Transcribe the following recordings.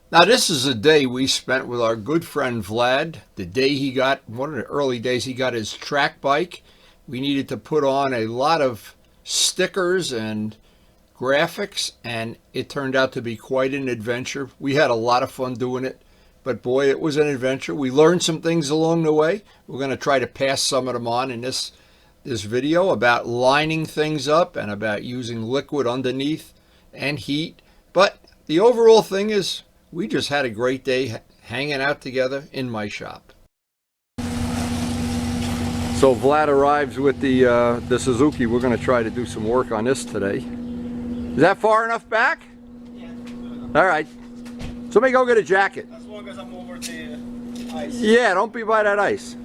Now, this is a day we spent with our good friend Vlad. The day he got, one of the early days he got his track bike. We needed to put on a lot of stickers and graphics, and it turned out to be quite an adventure. We had a lot of fun doing it, but boy, it was an adventure. We learned some things along the way. We're going to try to pass some of them on in this video about lining things up and about using liquid underneath and heat. But the overall thing is we just had a great day hanging out together in my shop. So Vlad arrives with the Suzuki. We're going to try to do some work on this today. Is that far enough back? Yeah. All right. Somebody go get a jacket. As long as I'm over the ice. Yeah, don't be by that ice.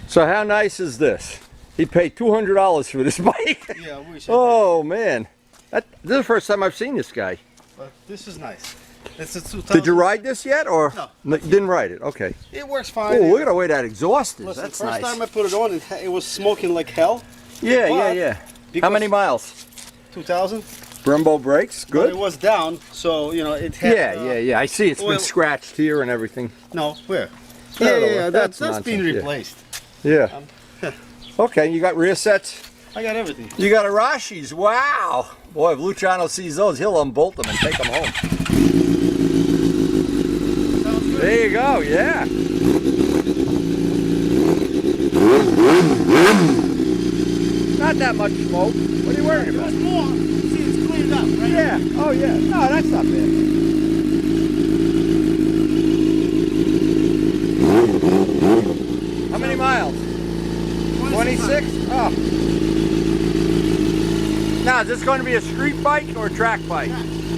So how nice is this? He paid $200 for this bike. Yeah, I wish. Oh man, this is the first time I've seen this guy. But this is nice. It's a 2000. Did you ride this yet, or No. Didn't ride it? Okay. It works fine. Oh, look at the way that exhaust is. Listen, That's first nice. time I put it on, it was smoking like hell. Yeah, But yeah. How because- many miles? 2000. Brembo brakes, But good. it was down, so you know it had. Yeah. I see it's been oil- scratched here and everything. No, where? No, Yeah, no, yeah, that's that's been nonsense, yeah. replaced. Yeah. Okay, you got rear sets. I got everything. You got Arashis. Wow. Boy, if Luciano sees those, he'll unbolt them and take them home. Sounds good. There you go. Yeah. Not that much smoke. What are you worried about? There's more. See, it's cleaned up, right? Yeah. Oh, yeah. No, that's not bad. How many miles? 26? Oh. Now, is this going to be a street bike or a track bike?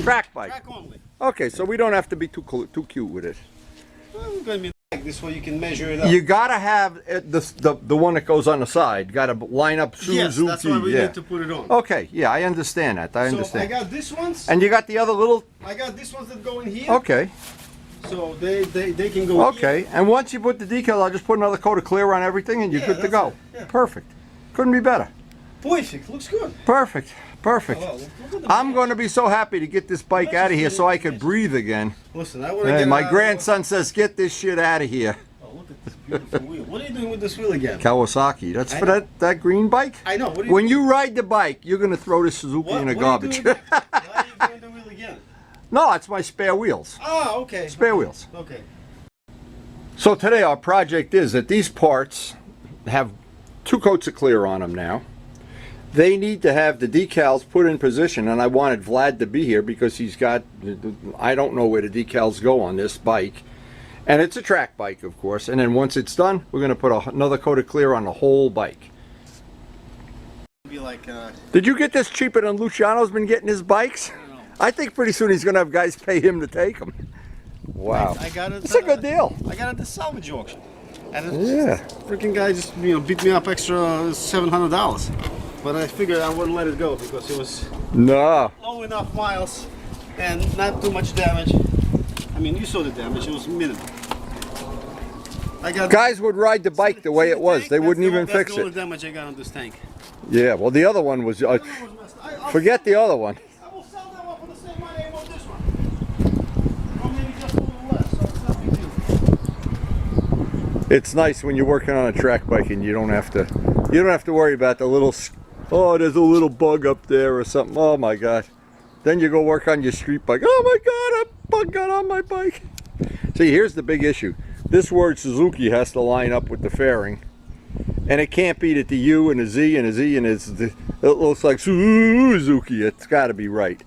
Track bike. Track only. Okay, so we don't have to be too cute with it. Well, it's gonna be like this way you can measure it up. You gotta have the one that goes on the side. Gotta line up Suzuki. Yes, that's why we yeah. need to put it on. Okay, yeah, I understand that. I So I understand. got these ones. And you got the other little. I got these ones that go in here. Okay, So they can go. okay. And once you put the decals, I'll just put another coat of clear on everything, and you're Yeah, good to that's go. it, yeah. Perfect. Couldn't be better. Perfect. Looks good. Perfect. Perfect. Oh, well, look at the I'm going to be so happy to get this bike out of here so I could breathe again. Listen, I want to Hey, get my out of- grandson says, "Get this shit out of here." Oh, look at this beautiful wheel. What are you doing with this wheel again? Kawasaki. That's I for know. that green bike. I know. What are you When you ride the bike, you're going to throw the Suzuki what, in the what garbage. Are you doing? Why are you doing the wheel again? No, it's my spare wheels. Ah, okay. Spare wheels. Okay. So today our project is that these parts have 2 coats of clear on them now. They need to have the decals put in position, and I wanted Vlad to be here because he's got, I don't know where the decals go on this bike. And it's a track bike, of course. And then once it's done, we're going to put another coat of clear on the whole bike. Be like. Did you get this cheaper than Luciano's been getting his bikes? I don't know. I think pretty soon he's going to have guys pay him to take them. Wow. I got it. It's a good deal. I got it at the salvage auction. And Yeah. freaking guy just beat me up extra $700. But I figured I wouldn't let it go because it was No. low enough miles and not too much damage. I mean, you saw the damage; it was minimal. I got Guys would ride the bike the way it was. They wouldn't even fix That's the only it. damage I got on this tank. Yeah, well, the other one was. Forget the other one. I will sell that one for the same money I want this one. Or maybe just a little less, so it's not big deal. It's nice when you're working on a track bike and you don't have to worry about the little. Oh, there's a little bug up there or something. Oh my God. Then you go work on your street bike. Oh my God, a bug got on my bike. See, here's the big issue. This word Suzuki has to line up with the fairing. And it can't be that the U and the Z and the Z and it looks like Suzuki. It's got to be right.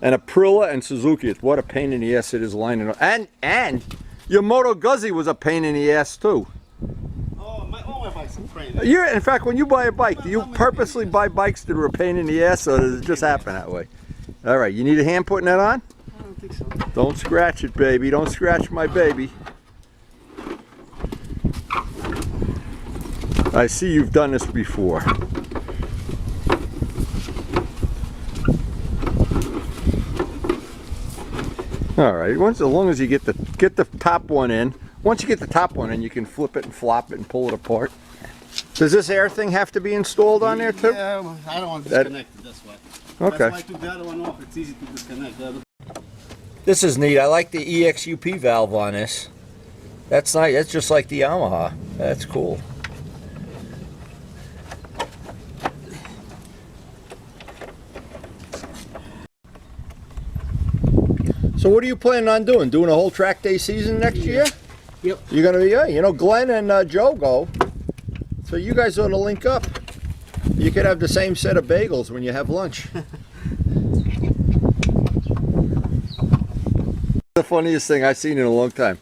And Aprilia and Suzuki, it's what a pain in the ass it is lining up. And your Moto Guzzi was a pain in the ass too. All my bikes are framed. In fact, when you buy a bike, do you purposely buy bikes that are a pain in the ass, or does it just happen that way? All right, you need a hand putting that on? I don't think so. Don't scratch it, baby. Don't scratch my baby. I see you've done this before. All right, as long as you get the top one in. Once you get the top one in, you can flip it and flop it and pull it apart. Does this air thing have to be installed on there too? Yeah, I don't want to disconnect it, that's why. Okay. That's why I took the other one off. It's easy to disconnect. This is neat. I like the EXUP valve on this. That's nice. That's just like the Yamaha. That's cool. So what are you planning on doing? Doing a whole track day season next year? Yep. You're gonna be, yeah. You know, Glenn and Joe go. So you guys ought to link up. You could have the same set of bagels when you have lunch. The funniest thing I've seen in a long time.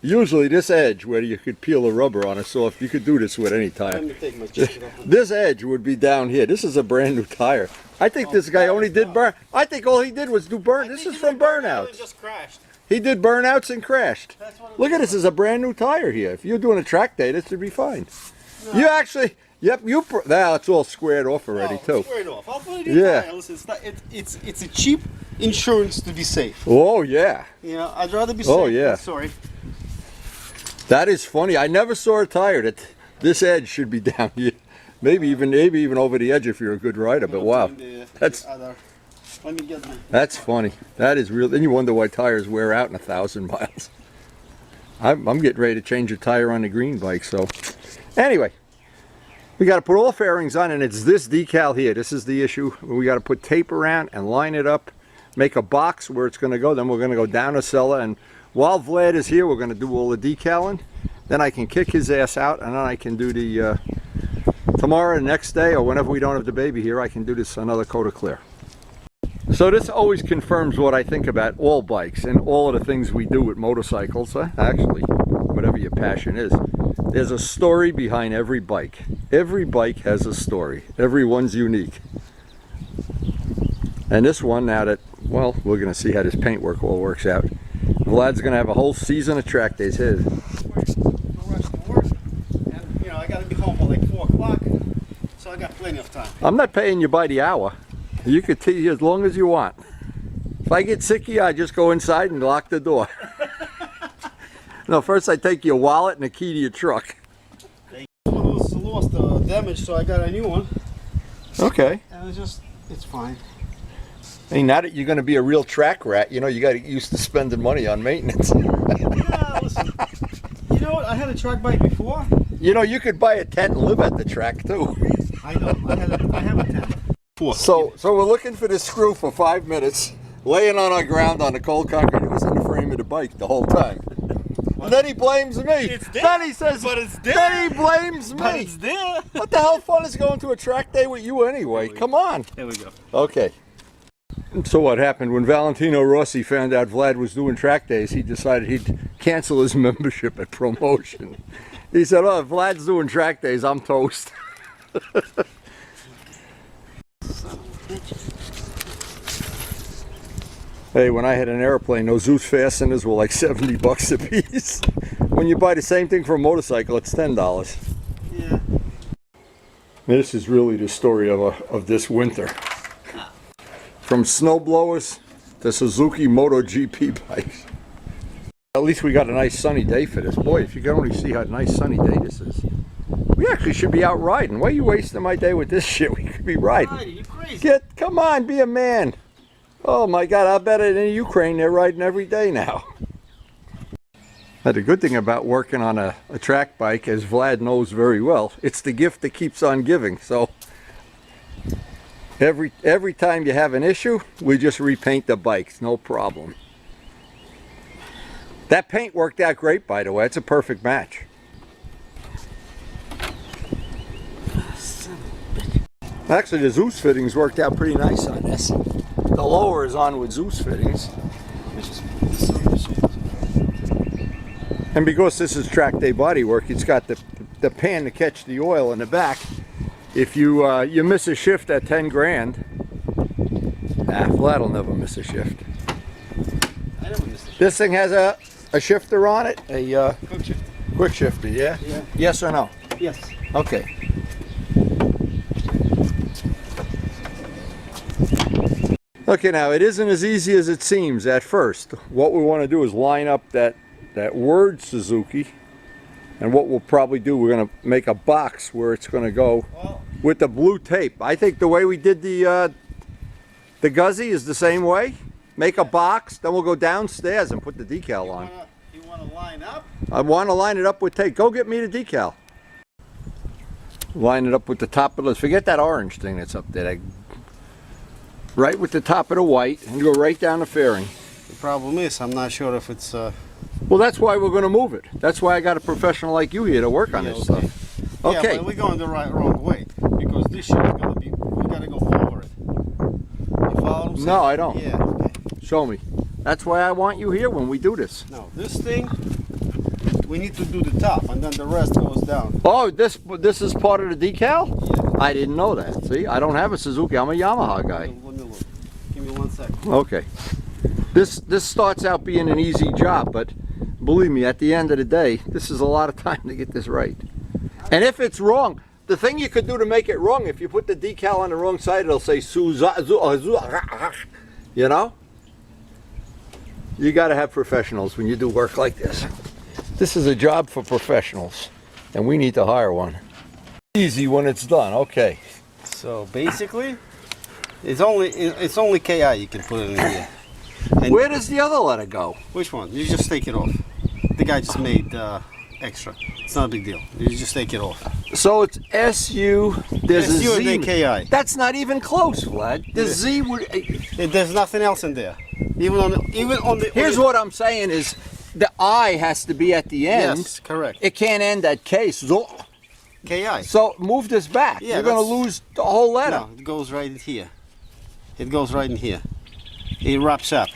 Usually this edge where you could peel the rubber on a soft, you could do this with any Let tire. me take my jacket off. This edge would be down here. This is a brand new tire. I think this guy only did burn. I think all he did was do burn. This is from burnouts. Just crashed. He did burnouts and crashed. That's what it Look at this as a brand new tire here. If you're doing a track day, this would be fine. You actually, yep, now it's all squared off already too. Square it off. I'll put it Yeah. in. Listen, it's a cheap insurance to be safe. Oh yeah, You know, I'd rather be safe. Oh, yeah. than sorry. that is funny. I never saw a tire that this edge should be down here. Maybe even over the edge if you're a good rider. But wow, that's Let me get my. that's funny. That is real. Then you wonder why tires wear out in 1,000 miles. I'm getting ready to change a tire on the green bike. So anyway, we got to put all fairings on, and it's this decal here. This is the issue. We got to put tape around and line it up, make a box where it's going to go. Then we're going to go down a cellar, and while Vlad is here, we're going to do all the decaling. Then I can kick his ass out, and then I can do the tomorrow, the next day, or whenever we don't have the baby here, I can do this another coat of clear. So this always confirms what I think about all bikes and all of the things we do with motorcycles. Actually, whatever your passion is, there's a story behind every bike. Every bike has a story. Everyone's unique. And this one, now that, well, we're going to see how this paintwork all works out. Vlad's going to have a whole season of track days here. No rush to work. And, you know, I got to be home by like 4 o'clock, so I got plenty of time. I'm not paying you by the hour. You could take as long as you want. If I get sick of you, I just go inside and lock the door. No, first I take your wallet and the key to your truck. This one was lost, damaged, so I got a new one. Okay. And it's fine. Hey, now that you're going to be a real track rat, you know, you got to get used to spending money on maintenance. Yeah, listen. You know what? I had a track bike before. You know, you could buy a tent and live at the track too. I know. I have a tent. So we're looking for this screw for 5 minutes, laying on our ground on the cold concrete. It was in the frame of the bike the whole time. And then he blames me. It's there. Then he says, But it's there. Then he blames But me. it's there. What the hell fun is going to a track day with you anyway? Come on. There we go. Okay. So what happened when Valentino Rossi found out Vlad was doing track days, he decided he'd cancel his membership at Promotion. He said, oh, if Vlad's doing track days, I'm toast. Hey, when I had an airplane, those Zeus fasteners were like $70 a piece. When you buy the same thing for a motorcycle, it's $10. Yeah. This is really the story of this winter. From snowblowers to Suzuki MotoGP bikes. At least we got a nice sunny day for this. Boy, if you can only see how nice sunny day this is. We actually should be out riding. Why are you wasting my day with this shit? We could be riding. You crazy? Come on, be a man. Oh my God, I bet in Ukraine they're riding every day now. Now, the good thing about working on a track bike, as Vlad knows very well, it's the gift that keeps on giving. So every time you have an issue, we just repaint the bikes, no problem. That paint worked out great, by the way. It's a perfect match. Actually, the Zeus fittings worked out pretty nice on this. The lower is on with Zeus fittings. And because this is track day body work, it's got the pan to catch the oil in the back. If you you miss a shift at 10 grand, Vlad will never miss a shift. I never missed it. This thing has a shifter on it, a Quick shift. quick shifter, yeah? Yeah. Yes or no? Yes. Okay. Okay, now it isn't as easy as it seems at first. What we want to do is line up that word Suzuki, and what we'll probably do, we're going to make a box where it's going to go with the blue tape. I think the way we did the Guzzi is the same way. make a box, then we'll go downstairs and put the decal on. You want to line up? I want to line it up with tape. Go get me the decal. Line it up with the top of the, forget that orange thing that's up there. Right with the top of the white, and you go right down the fairing. The problem is, I'm not sure if it's. Well, that's why we're going to move it. That's why I got a professional like you here to work on this stuff. Okay. Yeah, but we're going the wrong way because this shit is going to be. We got to go over it. You follow what I'm saying? No, I don't. Yeah. Okay. Show me. That's why I want you here when we do this. No, this thing. We need to do the top, and then the rest goes down. Oh, this is part of the decal? Yeah. I didn't know that. See, I don't have a Suzuki. I'm a Yamaha guy. Let me look. Give me 1 second. Okay. This starts out being an easy job, but believe me, at the end of the day, this is a lot of time to get this right. And if it's wrong, the thing you could do to make it wrong, if you put the decal on the wrong side, it'll say you know? You got to have professionals when you do work like this. This is a job for professionals, and we need to hire one. Easy when it's done. Okay. So basically, it's only KI you can put it in here. And where does the other letter go? Which one? You just take it off. The guy just made extra. It's not a big deal. You just take it off. So it's SU. There's SU a Z. and then KI. That's not even close, Vlad. The Z would. There's nothing else in there. Even on the. Here's what I'm saying is, the I has to be at the end. Yes, correct. It can't end at K. So KI. So move this back. Yeah, you're going to lose the whole letter. No, it goes right in here. It goes right in here. It wraps up.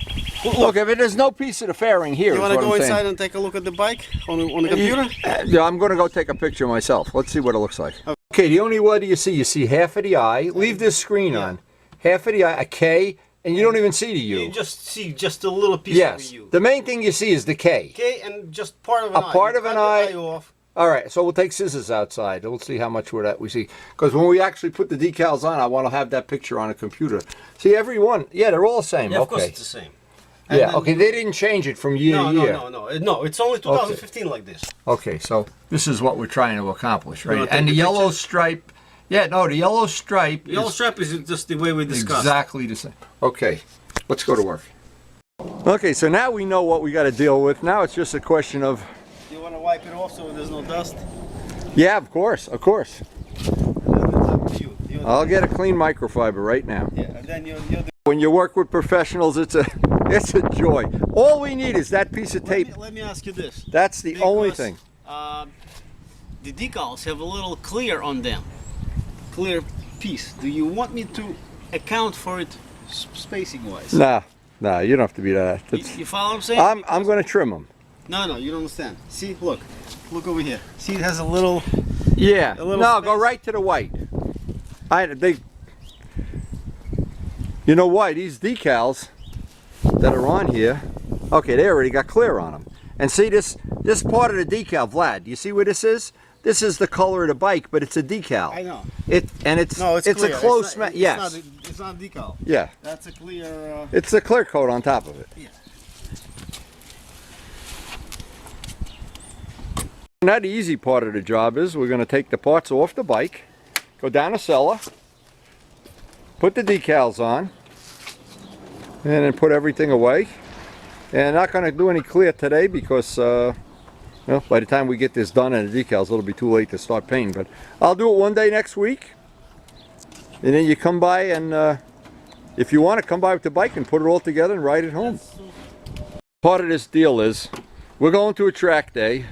Look, if there's no piece of the fairing here. You want to go inside inside and take a look at the bike on the computer? Yeah, I'm going to go take a picture myself. Let's see what it looks like. Okay, the only letter you see half of the I. Leave this screen on. Half of the I, a K, and you don't even see the U. You just see just a little piece of the U. The main thing you see is the K. K and just part of an I. A part of an I. Off. All right, so we'll take scissors outside. We'll see how much we see. Because when we actually put the decals on, I want to have that picture on a computer. See, every one, yeah, they're all the same. Yeah, okay. of course it's the same. Yeah, okay, they didn't change it from year to year. No, it's only 2015 like this. Okay, so this is what we're trying to accomplish, right? And the yellow stripe, the yellow stripe The yellow stripe is just the way we discussed. Exactly the same. Okay, let's go to work. Okay, so now we know what we got to deal with. Now it's just a question of... You want to wipe it off so there's no dust? Yeah, of course, of course. You're I'll get a clean microfiber right now. Yeah, and then you're when you work with professionals, it's a joy. All we need is that piece of tape. Let me ask you this. That's the only thing. The decals have a little clear on them. Clear piece. Do you want me to account for it spacing wise? Nah, you don't have to be that. You follow what I'm saying? I'm going to trim them. No, you don't understand. See, look over here. See, it has a little. Yeah. No, space. go right to the white. You know why? These decals that are on here, okay, they already got clear on them. And see this part of the decal, Vlad, you see where this is? This is the color of the bike, but it's a decal. I know. It's clear. a close match. Yes. It's not decal. Yeah. That's a clear. It's a clear coat on top of it. Yeah. Now the easy part of the job is we're going to take the parts off the bike, go down a cellar, put the decals on, and then put everything away. And not going to do any clear today because by the time we get this done and the decals, it'll be too late to start painting. But I'll do it one day next week, and then you come by and if you want to come by with the bike and put it all together and ride it home. Part of this deal is we're going to a track day.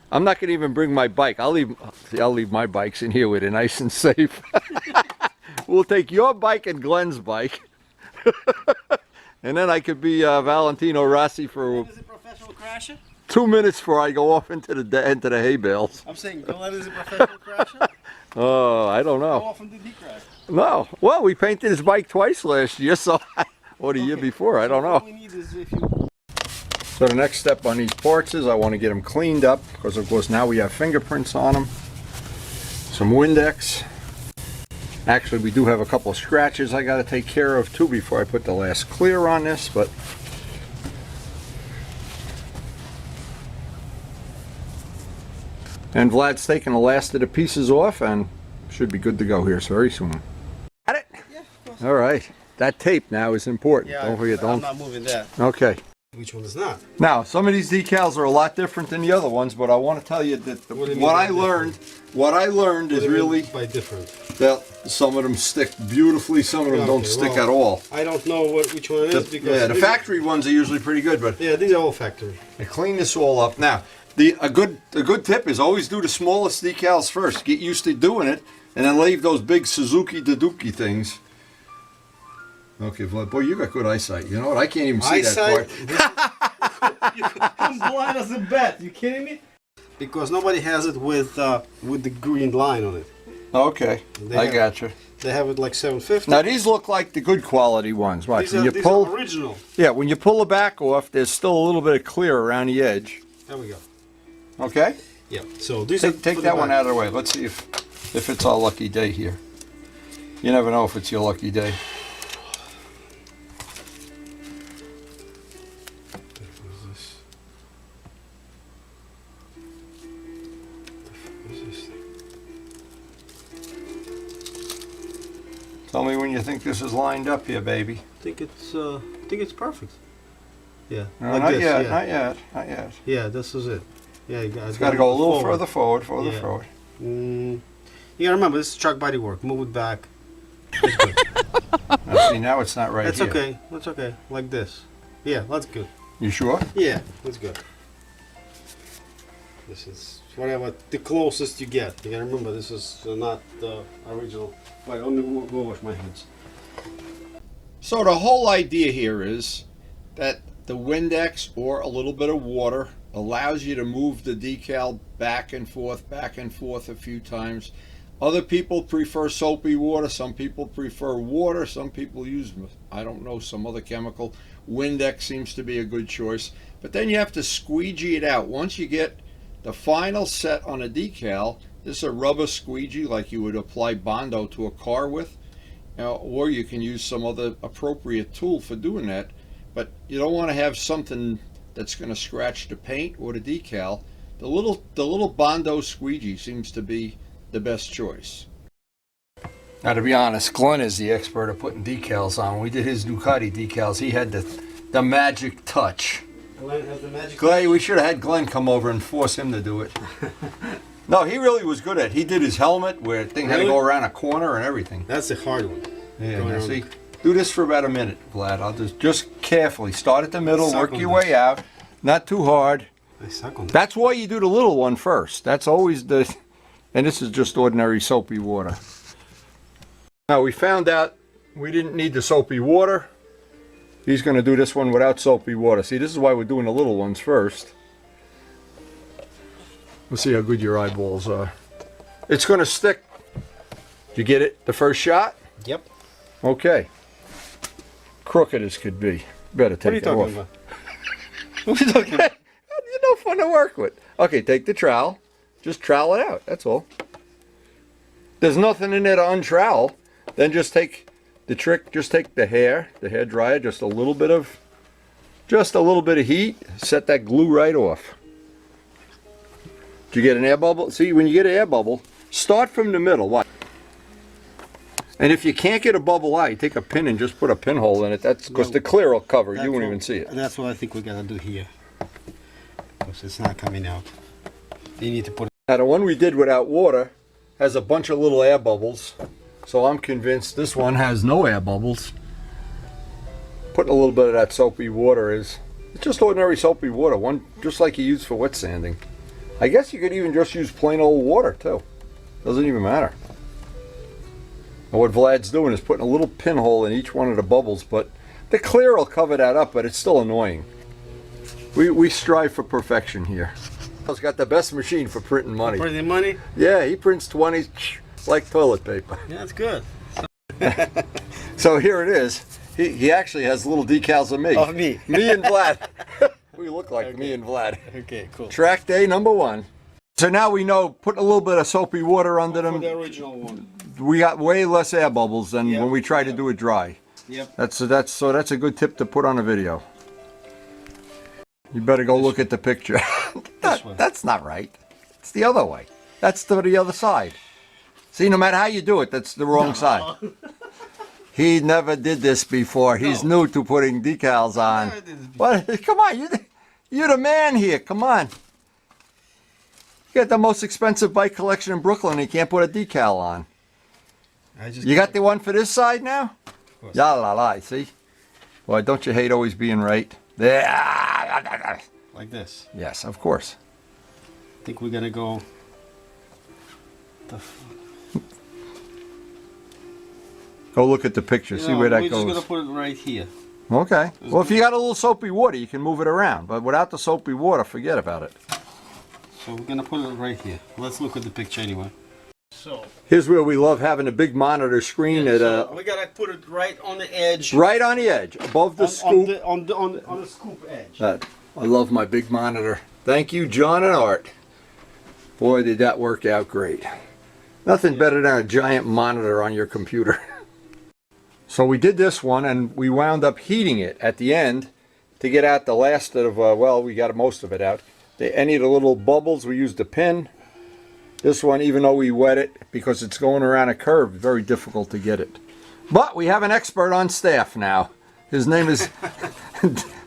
I'm not going to even bring my bike. I'll leave my bikes in here with it nice and safe. We'll take your bike and Glenn's bike. And then I could be Valentino Rossi for Is it a professional crasher? 2 minutes before I go off into the hay bales. I'm saying, Glenn is a professional crasher? Oh, I don't know. How often did he crash? No. Well, we painted his bike twice last year, so or the year before. I don't know. All we need is if you... So the next step on these parts is I want to get them cleaned up because of course now we have fingerprints on them. Some Windex. Actually, we do have a couple of scratches I got to take care of too before I put the last clear on this, but and Vlad's taking the last of the pieces off and should be good to go here very soon. Got it? Yeah, of course. All right. that tape now is important. Don't forget, I'm not moving that. Okay. Which one is not? Now, some of these decals are a lot different than the other ones, but I want to tell you that What do you mean what by I learned is really by different. that some of them stick beautifully, some of them don't Okay, stick well, at all. I don't know which one it is because The factory ones are usually pretty good, but yeah, these are all factory. I clean this all up. Now, a good tip is always do the smallest decals first. Get used to doing it, and then leave those big Suzuki Duduki things. Okay, Vlad, boy, you got good eyesight. You know what? I can't even see that part. I'm blind as a bat. You kidding me? Because nobody has it with the green line on it. Okay, I have- gotcha. They have it like 750. Now these look like the good quality ones. Watch, when you these pull, are original. yeah, when you pull the back off, there's still a little bit of clear around the edge. There we go. Okay, Yeah. So these are take for that the one back. out of the way. Let's see if it's our lucky day here. You never know if it's your lucky day. Tell me when you think this is lined up here, baby. I think it's perfect. Yeah. No, like not this, yet, yeah. not yet, not yet. Yeah, this is it. Yeah, It's got to go a little further forward, Yeah. forward. You gotta remember, this is truck body work. Move it back. It's good. Now, see, now it's not right That's here. okay. That's okay. Like this. Yeah, that's good. You sure? Yeah, that's good. This is whatever the closest you get. You gotta remember, this is not the original. Wait, let me go wash my hands. So the whole idea here is that the Windex or a little bit of water allows you to move the decal back and forth a few times. Other people prefer soapy water, some people prefer water, some people use, I don't know, some other chemical. Windex seems to be a good choice. But then you have to squeegee it out. Once you get the final set on a decal, this is a rubber squeegee like you would apply Bondo to a car with. Or you can use some other appropriate tool for doing that, but you don't want to have something that's going to scratch the paint or the decal. The little Bondo squeegee seems to be the best choice. Now, to be honest, Glenn is the expert at putting decals on. When we did his Ducati decals, he had the magic touch. Glenn has the magic. Glenn, we should have had Glenn come over and force him to do it. No, he really was good at it. He did his helmet where the thing had to go around a corner and everything. That's the hard one. Yeah, Going now around. see, do this for about a minute, Vlad. I'll just carefully start at the middle, Suck work on your this. way out, not too hard. I suck on that. That's why you do the little one first. That's always and this is just ordinary soapy water. Now we found out we didn't need the soapy water. He's going to do this one without soapy water. See, this is why we're doing the little ones first. We'll see how good your eyeballs are. It's going to stick. Did you get it the first shot? Yep. Okay. Crooked as could be. Better What are you take it off. talking about? What are you talking about? You're no fun to work with. Okay, take the trowel. Just trowel it out. That's all. There's nothing in there to untrowel. Then just take the trick. Just take the hair dryer. Just a little bit of heat. Set that glue right off. Did you get an air bubble? See, when you get an air bubble, start from the middle. Watch. And if you can't get a bubble out, you take a pin and just put a pinhole in it. That's because the clear will cover. You won't even see it. And that's what I think we gotta do here. Because it's not coming out. You need to put. Now the one we did without water has a bunch of little air bubbles. So I'm convinced this one has no air bubbles. Putting a little bit of that soapy water it's just ordinary soapy water, one just like you use for wet sanding. I guess you could even just use plain old water too. Doesn't even matter. And what Vlad's doing is putting a little pinhole in each one of the bubbles, but the clear will cover that up, but it's still annoying. We strive for perfection here. He's got the best machine for printing money. Put the money. Yeah, he prints 20s like toilet paper. Yeah, that's good. So here it is. He actually has little decals of me. Of me. Me and Vlad. We look like me and Vlad. Okay, cool. Track day number 1. So now we know, put a little bit of soapy water under For the them. original one. We got way less air bubbles than Yep, when we try to do it dry. Yep. That's a good tip to put on a video. You better go look at the picture. This one. That's not right. It's the other way. That's the other side. See, no matter how you do it, that's the wrong side. He never did this before. He's No. new to putting decals on. Never did this before. What? Come on, you're the man here. Come on. You got the most expensive bike collection in Brooklyn. And you can't put a decal on. You got the one for this side now? Of course. Yeah, la la. See? Well, don't you hate always being right? There. Like this. Yes, of course. I think we're gonna go. Go look at the picture. See where that we're goes. just gonna put it right here. Okay. Well, if you got a little soapy water, you can move it around. But without the soapy water, forget about it. So we're gonna put it right here. Let's look at the picture anyway. So, Here's where we love having a big monitor screen so we gotta put it right on the edge. right on the edge, above the scoop. On the scoop edge. I love my big monitor. Thank you, John and Art. Boy, did that work out great. Nothing better than a giant monitor on your computer. So we did this one, and we wound up heating it at the end to get out the last of, well, we got most of it out. Any of the little bubbles, we used a pin. This one, even though we wet it, because it's going around a curve, very difficult to get it. But we have an expert on staff now. His name is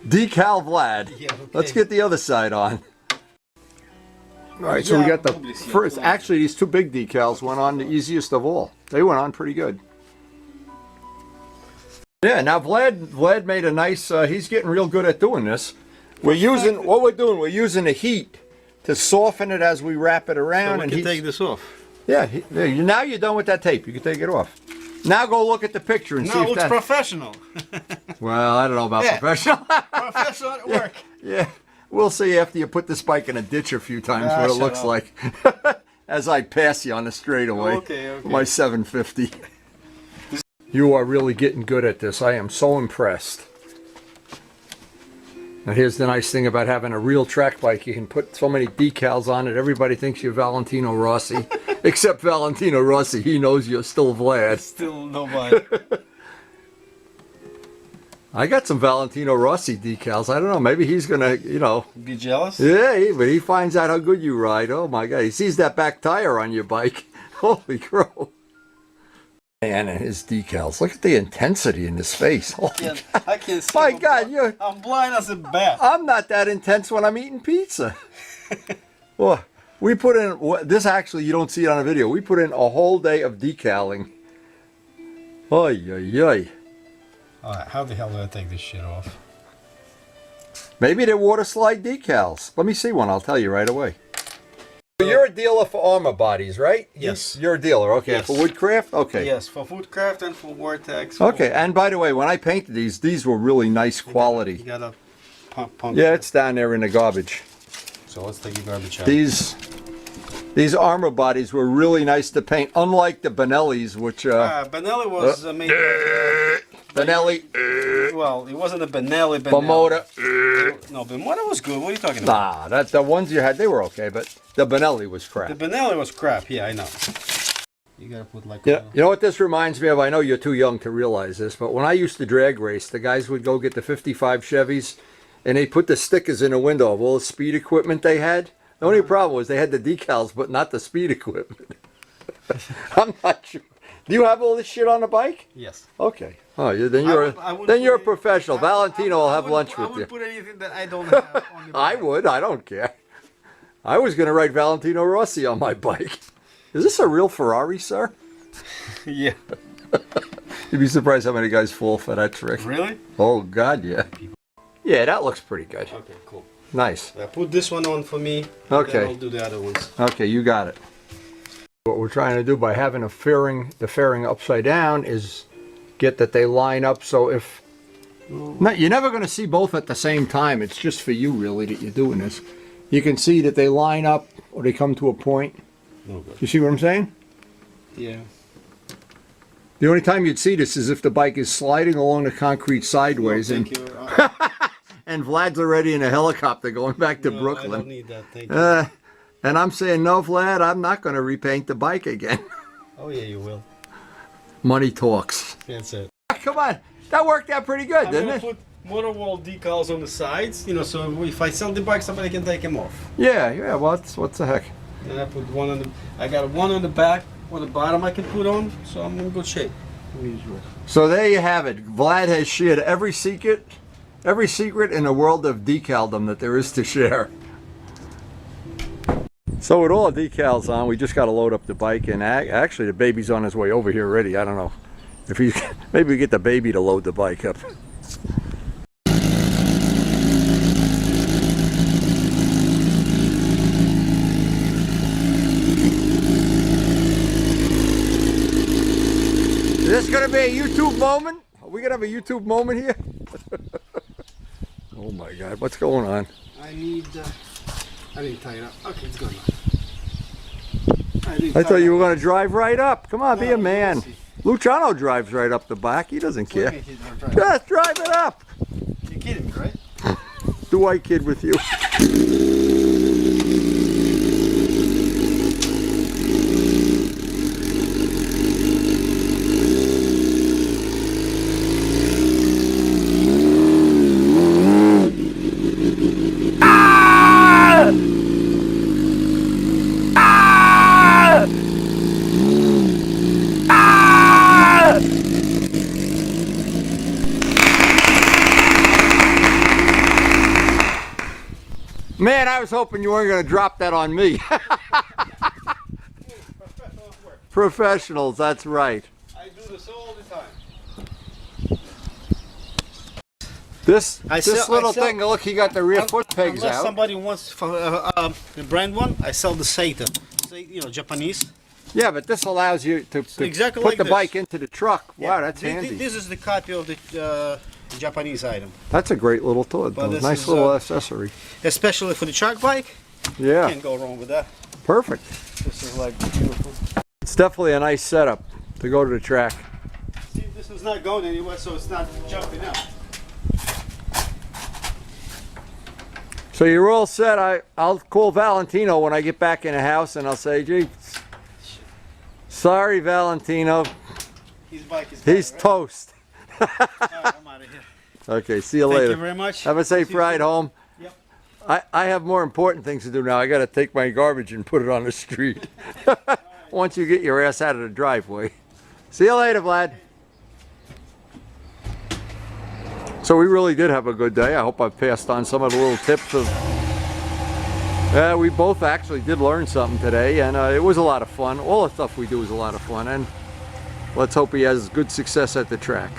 Decal Vlad. Yeah, okay. Let's get the other side on. All right, so we got the first. Actually, these two big decals went on the easiest of all. They went on pretty good. Yeah, now Vlad made a nice. He's getting real good at doing this. We're using what we're doing. We're using the heat to soften it as we wrap it around. So we and can he's- take this off. Yeah, now you're done with that tape. You can take it off. Now go look at the picture and see No, if looks that. professional. Well, I don't know about Yeah. professional. Professional at work. Yeah, we'll see after you put this bike in a ditch a few times Ah, what it shut looks up. like. As I pass you on the straightaway. Okay. My 750. You are really getting good at this. I am so impressed. And here's the nice thing about having a real track bike. You can put so many decals on it. Everybody thinks you're Valentino Rossi. Except Valentino Rossi. He knows you're still Vlad. Still nobody. I got some Valentino Rossi decals. I don't know. Maybe he's going to, Be jealous? Yeah, but he finds out how good you ride. Oh my God, he sees that back tire on your bike. Holy crow. Man, and his decals. Look at the intensity in his face. Holy I can't see. my God, I'm blind as a bat. I'm not that intense when I'm eating pizza. Well, we put in, this actually, you don't see it on the video. We put in a whole day of decaling. Oy, oy, oy. Alright, how the hell do I take this shit off? Maybe they're water slide decals. Let me see one. I'll tell you right away. You're a dealer for armor bodies, right? Yes. You're a dealer, okay. Yes. For Woodcraft? Okay. Yes, for Woodcraft and for Vortex. Okay, and by the way, when I painted these were really nice You quality. gotta pump. Yeah, it's down there in the garbage. So let's take the garbage out. These armor bodies were really nice to paint, unlike the Benellis, which Benelli was made. Benelli, Well, it wasn't a Benelli. Bimota. No, Bimota was good. What are you talking about? Nah, that the ones you had, they were okay, but the Benelli was The crap. Benelli was crap. Yeah, I know. You gotta put like. Yeah, you know what this reminds me of? I know you're too young to realize this, but when I used to drag race, the guys would go get the 55 Chevys, and they put the stickers in the window of all the speed equipment they had. The only problem was they had the decals, but not the speed equipment. I'm not sure. Do you have all this shit on the bike? Yes. Okay. Oh, then you're a professional. Valentino will have lunch I with would you. put anything that I don't have on the I bike. would. I don't care. I was going to write Valentino Rossi on my bike. Is this a real Ferrari, sir? Yeah. You'd be surprised how many guys fall for that trick. Really? Oh, God, yeah. Yeah, that looks pretty good. Okay, cool. Nice. Put this one on for me. Okay. Then I'll do the other ones. Okay, you got it. What we're trying to do by having the fairing upside down is get that they line up so if... No, you're never going to see both at the same time. It's just for you, really, that you're doing this. You can see that they line up or they come to a point. Okay. You see what I'm saying? Yeah. The only time you'd see this is if the bike is sliding along the concrete sideways Thank and, you. and Vlad's already in a helicopter going back to No, I Brooklyn. don't need that. Thank you. And I'm saying, no, Vlad, I'm not going to repaint the bike again. Oh yeah, you will. Money talks. That's it. Come on. That worked out pretty good, I'm didn't gonna it? put motor wall decals on the sides, so if I sell the bike, somebody can take them off. Yeah, well, what's the heck? And I put one on the. I got one on the back, on the bottom I can put on, so I'm in good shape. So there you have it. Vlad has shared every secret in the world of decaldom that there is to share. So with all the decals on, we just got to load up the bike, and actually the baby's on his way over here already. I don't know if he maybe we get the baby to load the bike up. Is this gonna be a YouTube moment? Are we gonna have a YouTube moment here? Oh my God, what's going on? I need to tie it up. Okay, it's good. I thought you were gonna drive right up. Come on, be a man. Luciano drives right up the back. He doesn't care. Just drive it up. You're kidding me, right? Do I kid with you? Man, I was hoping you weren't going to drop that on me. Professionals, that's right. I do this all the time. This I little sell- thing, look, he got the rear foot pegs Unless out. somebody wants the brand one, I sell the Seita. Japanese. Yeah, but this allows you to exactly put like the this. bike into the truck. Wow, that's Thi- thi- handy. This is the copy of the Japanese item, That's a great little toy. But this Nice is, little accessory. especially for the truck bike. Yeah, Can't go wrong with that. perfect. This is like beautiful. It's definitely a nice setup to go to the track. See, this is not going anywhere, so it's not jumping out. So you're all set. I'll call Valentino when I get back in the house, and I'll say, gee, sorry, Valentino. His bike is He's better, right? toast. All right, I'm out of here. Okay, see you Thank later. you very much. Have a safe See you ride soon. home. Yep. I have more important things to do now. I got to take my garbage and put it on the street. Once you get your ass out of the driveway. See you later, Vlad. So we really did have a good day. I hope I've passed on some of the little tips of... we both actually did learn something today, and it was a lot of fun. All the stuff we do is a lot of fun, and let's hope he has good success at the track.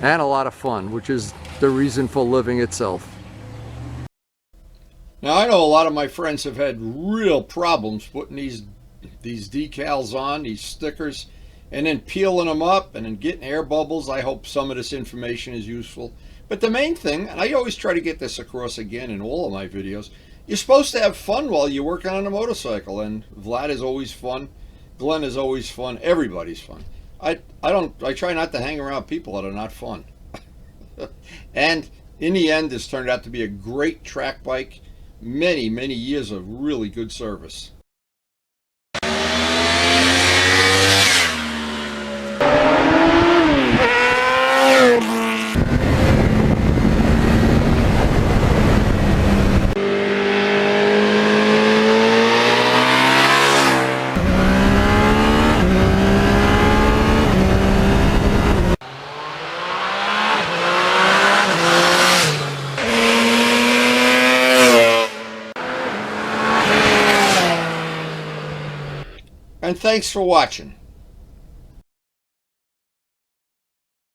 And a lot of fun, which is the reason for living itself. Now, I know a lot of my friends have had real problems putting these decals on, these stickers, and then peeling them up and then getting air bubbles. I hope some of this information is useful. But the main thing, and I always try to get this across again in all of my videos, you're supposed to have fun while you're working on a motorcycle, and Vlad is always fun, Glenn is always fun, everybody's fun. I try not to hang around people that are not fun. And in the end, this turned out to be a great track bike. Many, many years of really good service. And thanks for watching.